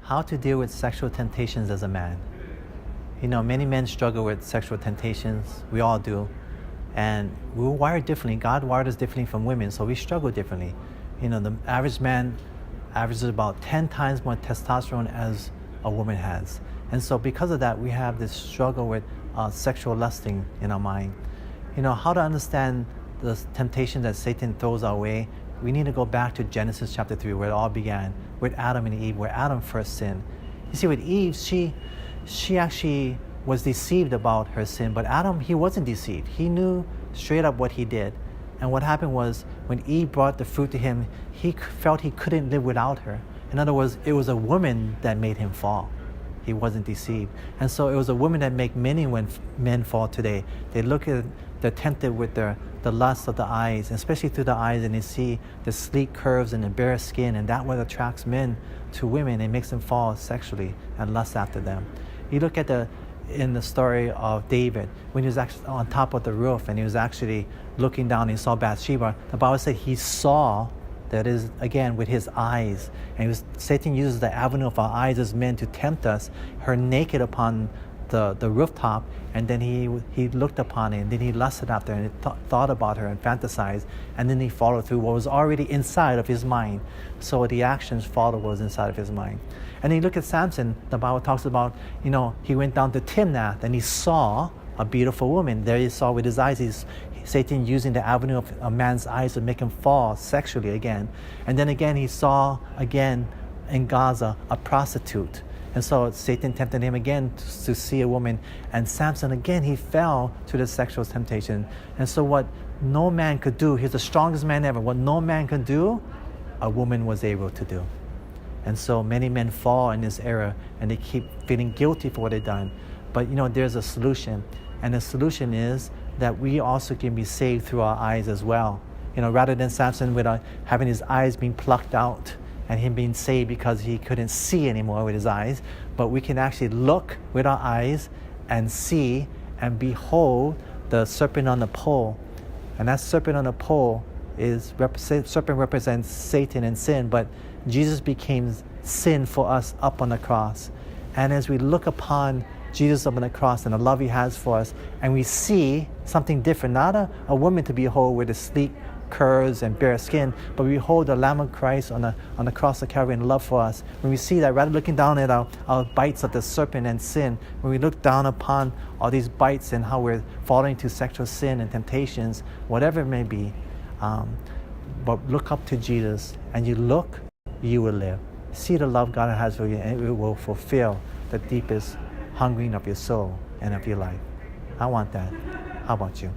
how to deal with sexual temptations as a man. You know, many men struggle with sexual temptations. We all do. And we were wired differently. God wired us differently from women, so we struggle differently. You know, the average man averages about 10 times more testosterone as a woman has. And so because of that, we have this struggle with sexual lusting in our mind. You know, how to understand the temptation that Satan throws our way, we need to go back to Genesis chapter 3, where it all began, with Adam and Eve, where Adam first sinned. You see, with Eve, she actually was deceived about her sin, but Adam, he wasn't deceived. He knew straight up what he did. And what happened was, when Eve brought the fruit to him, he felt he couldn't live without her. In other words, it was a woman that made him fall. He wasn't deceived. And so it was a woman that make many men fall today. They're tempted with the lust of the eyes, especially through the eyes, and they see the sleek curves and the bare skin, and that what attracts men to women. It makes them fall sexually and lust after them. You look at in the story of David, when he was actually on top of the roof and he was actually looking down and he saw Bathsheba, the Bible said he saw, that is, again, with his eyes. And Satan uses the avenue of our eyes as men to tempt us, her naked upon the rooftop, and then he looked upon it, and then he lusted after her, and thought about her and fantasized, and then he followed through what was already inside of his mind. So the actions followed what was inside of his mind. And then you look at Samson, the Bible talks about, you know, he went down to Timnath and he saw a beautiful woman. There he saw with his eyes, Satan using the avenue of a man's eyes to make him fall sexually again. And then again he saw again in Gaza a prostitute. And so Satan tempted him again to see a woman. And Samson, again, he fell to the sexual temptation. And so what no man could do, he's the strongest man ever, what no man could do, a woman was able to do. And so many men fall in this era, and they keep feeling guilty for what they've done. But, you know, there's a solution. And the solution is that we also can be saved through our eyes as well. You know, rather than Samson having his eyes being plucked out, and him being saved because he couldn't see anymore with his eyes, but we can actually look with our eyes and see and behold the serpent on the pole. And that serpent on the pole serpent represents Satan and sin, but Jesus became sin for us up on the cross. And as we look upon Jesus up on the cross and the love he has for us, and we see something different, not a woman to behold with a sleek curves and bare skin, but we behold the Lamb of Christ on the cross of Calvary in love for us. When we see that, rather looking down at our bites of the serpent and sin, when we look down upon all these bites and how we're falling into sexual sin and temptations, whatever it may be, but look up to Jesus, and you will live. See the love God has for you, and it will fulfill the deepest hungering of your soul and of your life. I want that. How about you?